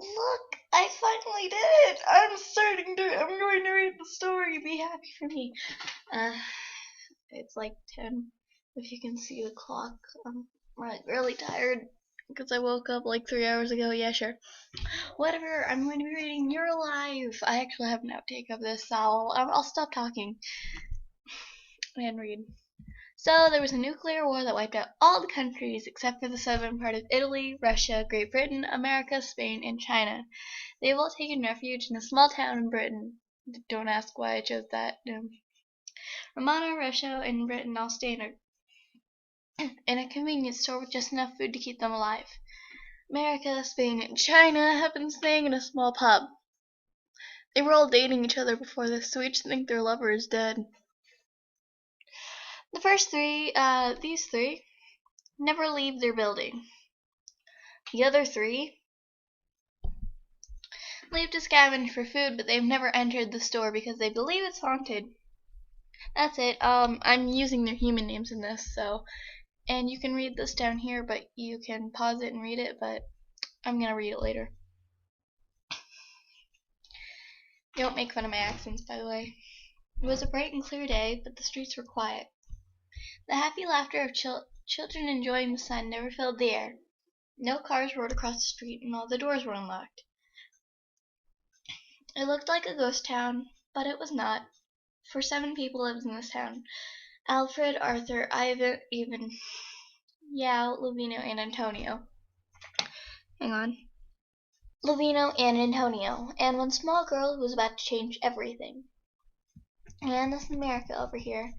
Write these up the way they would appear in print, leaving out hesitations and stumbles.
Look, I finally did it! I'm going to read the story. Be happy for me. Uh, it's like 10. If you can see the clock, I'm like really tired because I woke up like 3 hours ago. Yeah, sure. Whatever. I'm going to be reading You're Alive. I actually have an outtake of this, so I'll stop talking and read. So there was a nuclear war that wiped out all the countries except for the southern part of Italy, Russia, Great Britain, America, Spain, and China. They have all taken refuge in a small town in Britain. Don't ask why I chose that. Romana, Russia, and Britain all stay in a convenience store with just enough food to keep them alive. America, Spain, and China have been staying in a small pub. They were all dating each other before this, so each think their lover is dead. The first three, these three, never leave their building. The other three leave to scavenge for food, but they've never entered the store because they believe it's haunted. That's it. I'm using their human names in this, so, and you can read this down here, but you can pause it and read it, but I'm gonna read it later. Don't make fun of my accents, by the way. It was a bright and clear day, but the streets were quiet. The happy laughter of children enjoying the sun never filled the air. No cars rolled across the street, and all the doors were unlocked. It looked like a ghost town, but it was not, for 7 people lived in this town. Alfred, Arthur, Ivan, Yao, Lovino, and Antonio. Hang on. Lovino and Antonio, and one small girl who was about to change everything. And this is America over here.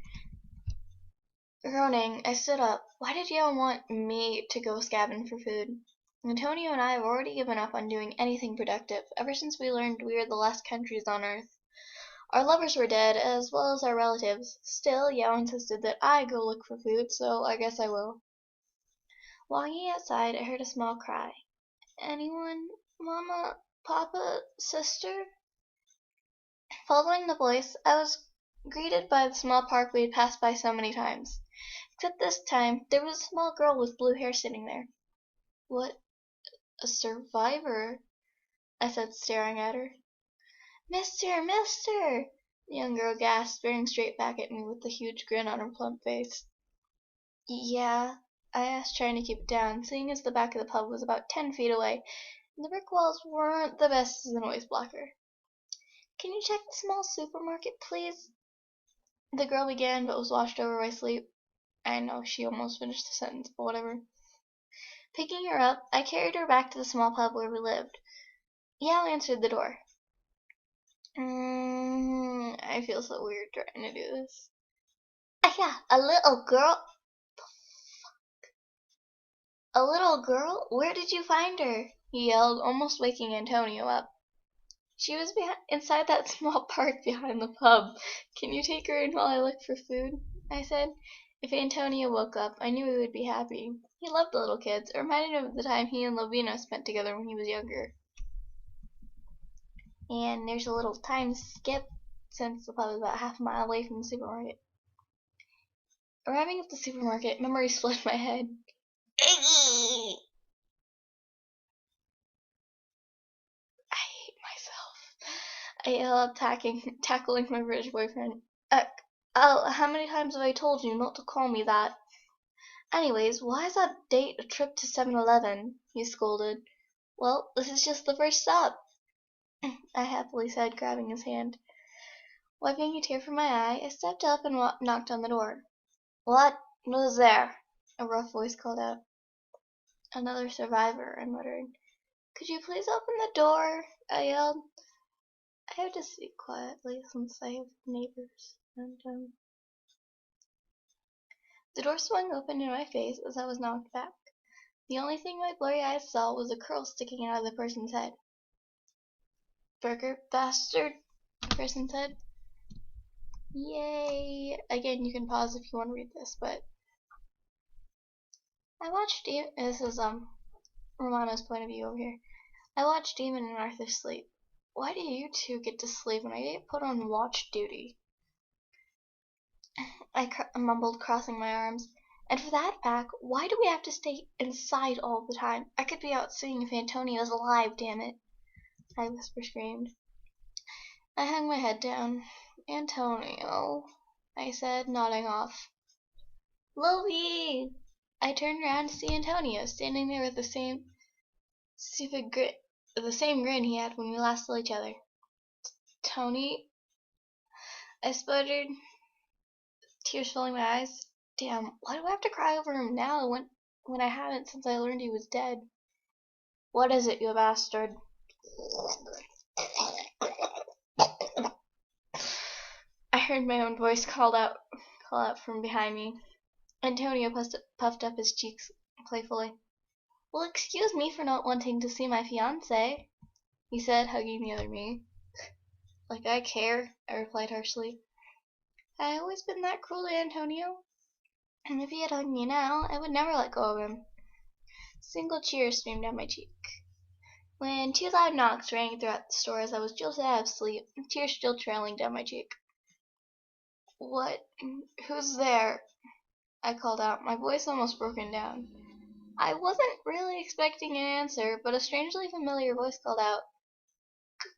Groaning, I stood up. Why did Yao want me to go scavenge for food? Antonio and I have already given up on doing anything productive, ever since we learned we are the last countries on Earth. Our lovers were dead, as well as our relatives. Still, Yao insisted that I go look for food, so I guess I will. Walking outside, I heard a small cry. Anyone? Mama? Papa? Sister? Following the voice, I was greeted by the small park we had passed by so many times. Except this time, there was a small girl with blue hair sitting there. What? A survivor? I said, staring at her. Mister! Mister! The young girl gasped, staring straight back at me with a huge grin on her plump face. Yeah, I asked, trying to keep it down, seeing as the back of the pub was about 10 feet away, and the brick walls weren't the best as a noise blocker. Can you check the small supermarket, please? The girl began, but was washed over by sleep. I know, she almost finished the sentence, but whatever. Picking her up, I carried her back to the small pub where we lived. Yao answered the door. I feel so weird trying to do this. Yeah, a little girl. A little girl? Where did you find her? He yelled, almost waking Antonio up. She was inside that small park behind the pub. Can you take her in while I look for food? I said. If Antonio woke up, I knew he would be happy. He loved the little kids. It reminded him of the time he and Lovino spent together when he was younger. And there's a little time skip since the pub is about half a mile away from the supermarket. Arriving at the supermarket, memories flooded my head. I hate myself. I yelled up, tackling my British boyfriend. Al, how many times have I told you not to call me that? Anyways, why is that date a trip to 7-Eleven? He scolded. Well, this is just the first stop, I happily said, grabbing his hand. Wiping a tear from my eye, I stepped up and knocked on the door. What? Who's there? A rough voice called out. Another survivor, I muttered. Could you please open the door? I yelled. I have to speak quietly since I have neighbors. And, The door swung open in my face as I was knocked back. The only thing my blurry eyes saw was a curl sticking out of the person's head. Burger bastard, the person said. Yay! Again, you can pause if you want to read this, but I watched this is Romano's point of view over here. I watched Demon and Arthur sleep. Why do you two get to sleep when I get put on watch duty? I mumbled, crossing my arms. And for that fact, why do we have to stay inside all the time? I could be out seeing if Antonio's alive, damn it. I whisper screamed. I hung my head down. Antonio, I said, nodding off. Lovey! I turned around to see Antonio standing there with the same grin he had when we last saw each other. Tony, I sputtered, tears filling my eyes. Damn, why do I have to cry over him now when I haven't since I learned he was dead? What is it, you bastard? I heard my own voice call out from behind me. Antonio puffed up his cheeks playfully. Well, excuse me for not wanting to see my fiancé, he said, hugging the other me. Like I care, I replied harshly. Had I always been that cruel to Antonio? And if he had hugged me now, I would never let go of him. Single tear streamed down my cheek. When 2 loud knocks rang throughout the store as I was jolted out of sleep, tears still trailing down my cheek. What? Who's there? I called out, my voice almost broken down. I wasn't really expecting an answer, but a strangely familiar voice called out,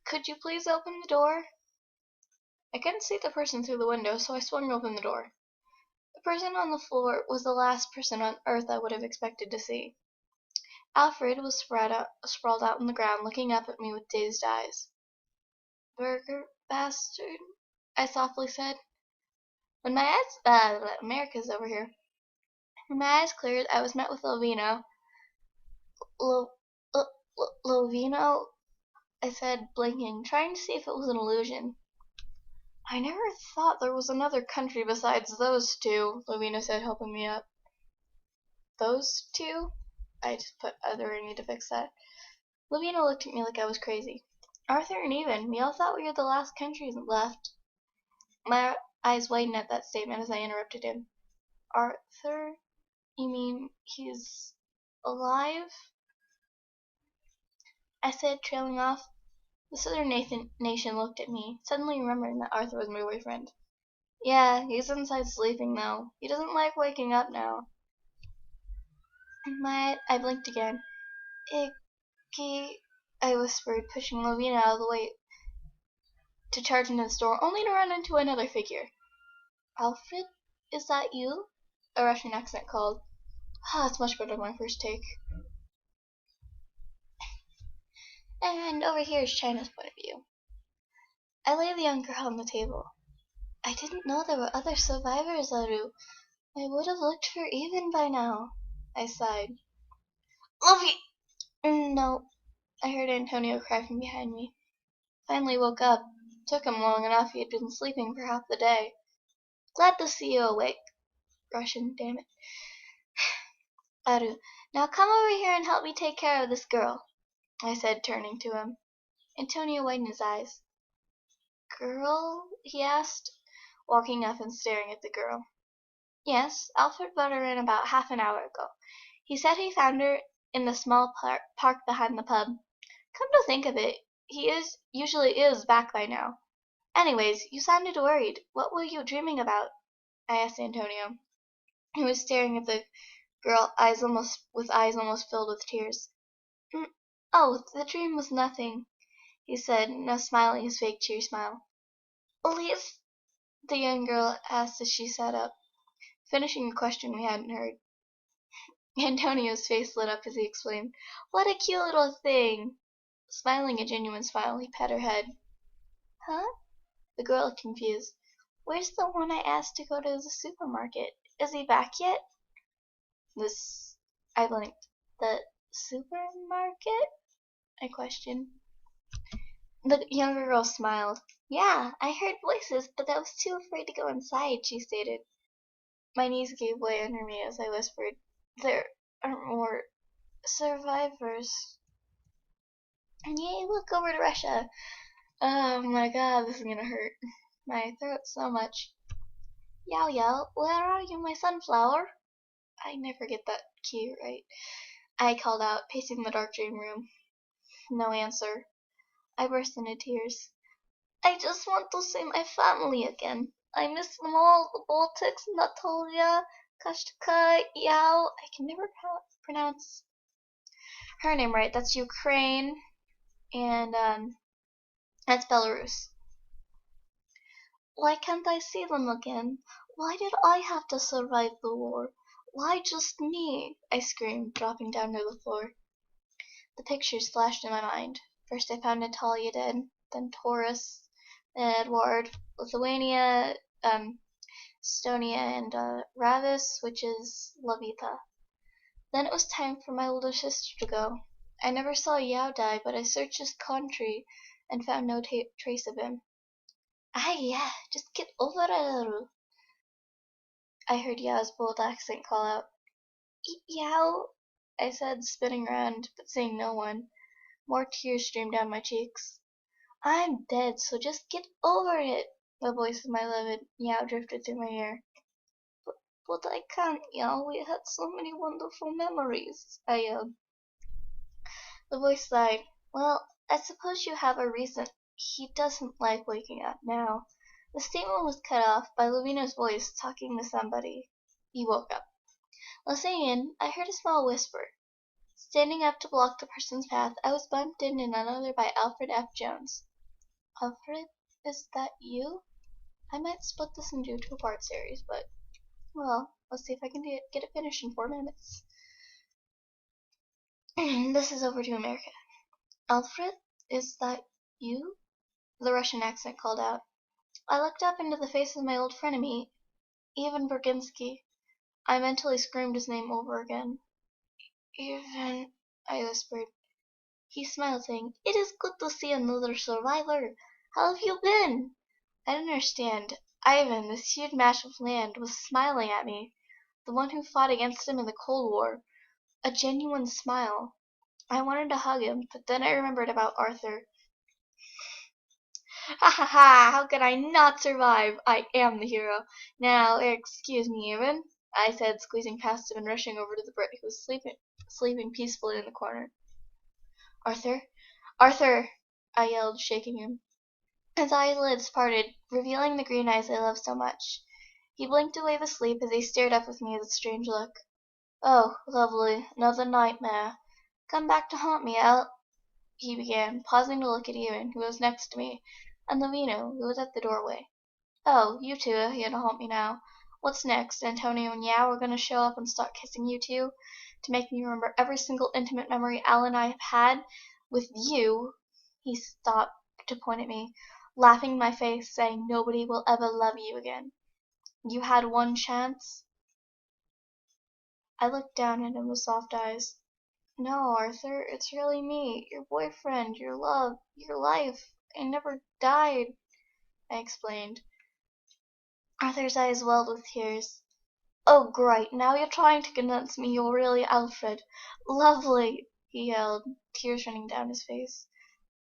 Could you please open the door? I couldn't see the person through the window, so I swung open the door. The person on the floor was the last person on earth I would have expected to see. Alfred was sprawled out on the ground, looking up at me with dazed eyes. Burger bastard, I softly said. When my America's over here. When my eyes cleared, I was met with Lovino. Lovino, I said, blinking, trying to see if it was an illusion. I never thought there was another country besides those two, Lovino said, helping me up. Those two? I just put other in need to fix that. Lovino looked at me like I was crazy. Arthur and Even, we all thought we were the last countries left. My eyes widened at that statement as I interrupted him. Arthur? You mean he's alive? I said, trailing off. The Southern nation looked at me, suddenly remembering that Arthur was my boyfriend. Yeah, he's inside sleeping though. He doesn't like waking up now. I blinked again. Icky, I whispered, pushing Lovina out of the way to charge into the store, only to run into another figure. Alfred, is that you? A Russian accent called. It's much better than my first take. And over here is China's point of view. I laid the young girl on the table. I didn't know there were other survivors, Aru. I would have looked for Even by now. I sighed. Lovey! No. I heard Antonio cry from behind me. Finally woke up. Took him long enough. He had been sleeping for half the day. Glad to see you awake. Russian, damn it. Aru, now come over here and help me take care of this girl, I said, turning to him. Antonio widened his eyes. Girl? He asked, walking up and staring at the girl. Yes, Alfred brought her in about half an hour ago. He said he found her in the small park behind the pub. Come to think of it, he usually is back by now. Anyways, you sounded worried. What were you dreaming about? I asked Antonio. He was staring at the girl, eyes almost filled with tears. Oh, the dream was nothing, he said, now smiling his fake cheery smile. Leave? The young girl asked as she sat up, finishing a question we hadn't heard. Antonio's face lit up as he exclaimed, What a cute little thing! Smiling a genuine smile, he pat her head. Huh? The girl looked confused. Where's the one I asked to go to the supermarket? Is he back yet? I blinked. The supermarket? I questioned. The younger girl smiled. Yeah, I heard voices, but I was too afraid to go inside, she stated. My knees gave way under me as I whispered, There are more survivors. Yay, look over to Russia. Oh my god, this is gonna hurt my throat so much. Yao Yao, where are you, my sunflower? I never get that key right. I called out, pacing the dark dream room. No answer. I burst into tears. I just want to see my family again. I miss them all, the Baltics, Natalia, Kashtka, Yao. I can never pronounce her name right. That's Ukraine. and that's Belarus. Why can't I see them again? Why did I have to survive the war? Why just me? I screamed, dropping down to the floor. The pictures flashed in my mind. First I found Natalia dead, then Taurus, then Edward, Lithuania, Estonia, and Ravis, which is Lavita. Then it was time for my older sister to go. I never saw Yao die, but I searched his country and found no trace of him. Ah, yeah, just get over it. I heard Yao's bold accent call out. Yao, I said, spinning around, but seeing no one. More tears streamed down my cheeks. I'm dead, so just get over it. The voice of my beloved Yao drifted through my ear. But I can't, Yao. We had so many wonderful memories, I yelled. The voice sighed. Well, I suppose you have a reason. He doesn't like waking up now. The statement was cut off by Lavina's voice talking to somebody. He woke up. Listening in, I heard a small whisper. Standing up to block the person's path, I was bumped into none other by Alfred F. Jones. Alfred, is that you? I might split this into a two-part series, but, well, let's see if I can get it finished in 4 minutes. This is over to America. Alfred, is that you? The Russian accent called out. I looked up into the face of my old frenemy, Ivan Burginsky. I mentally screamed his name over again. Ivan, I whispered. He smiled, saying, It is good to see another survivor. How have you been? I didn't understand. Ivan, this huge mass of land, was smiling at me. The one who fought against him in the Cold War. A genuine smile. I wanted to hug him, but then I remembered about Arthur. Ha ha ha! How could I not survive? I am the hero. Now, excuse me, Ivan, I said, squeezing past him and rushing over to the Brit who was sleeping peacefully in the corner. Arthur? Arthur! I yelled, shaking him. His eyelids parted, revealing the green eyes I loved so much. He blinked away the sleep as he stared up with me with a strange look. Oh, lovely, another nightmare. Come back to haunt me, he began, pausing to look at Ewan, who was next to me, and Lavina, who was at the doorway. Oh, you two are here to haunt me now. What's next? Antonio and Yao are going to show up and start kissing you two? To make me remember every single intimate memory Al and I have had with you? He stopped to point at me, laughing in my face, saying nobody will ever love you again. You had one chance? I looked down at him with soft eyes. No, Arthur, it's really me, your boyfriend, your love, your life. I never died, I explained. Arthur's eyes welled with tears. Oh, great, now you're trying to convince me you're really Alfred. Lovely, he yelled, tears running down his face.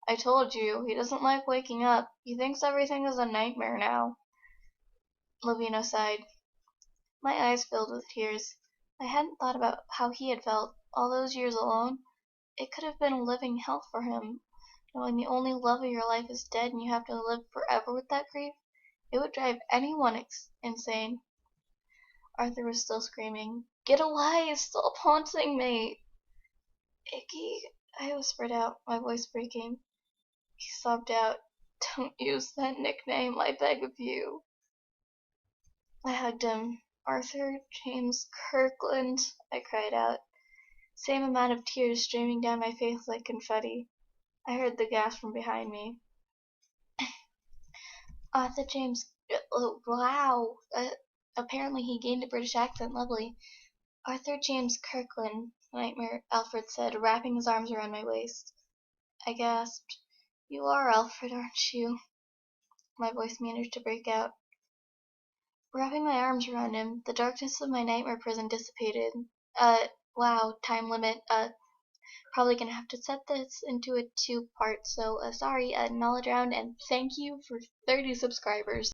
I told you, he doesn't like waking up. He thinks everything is a nightmare now. Lavina sighed. My eyes filled with tears. I hadn't thought about how he had felt all those years alone. It could have been a living hell for him, knowing the only love of your life is dead and you have to live forever with that grief. It would drive anyone insane. Arthur was still screaming. Get away! Stop haunting me! Iggy, I whispered out, my voice breaking. He sobbed out, Don't use that nickname, I beg of you. I hugged him. Arthur James Kirkland, I cried out, same amount of tears streaming down my face like confetti. I heard the gasp from behind me. Arthur James, wow. Apparently he gained a British accent, lovely. Arthur James Kirkland, Nightmare Alfred said, wrapping his arms around my waist. I gasped. You are Alfred, aren't you? My voice managed to break out. Wrapping my arms around him, the darkness of my nightmare prison dissipated. Wow, time limit. Probably gonna have to set this into a 2-part, so sorry, knowledge round, and thank you for 30 subscribers.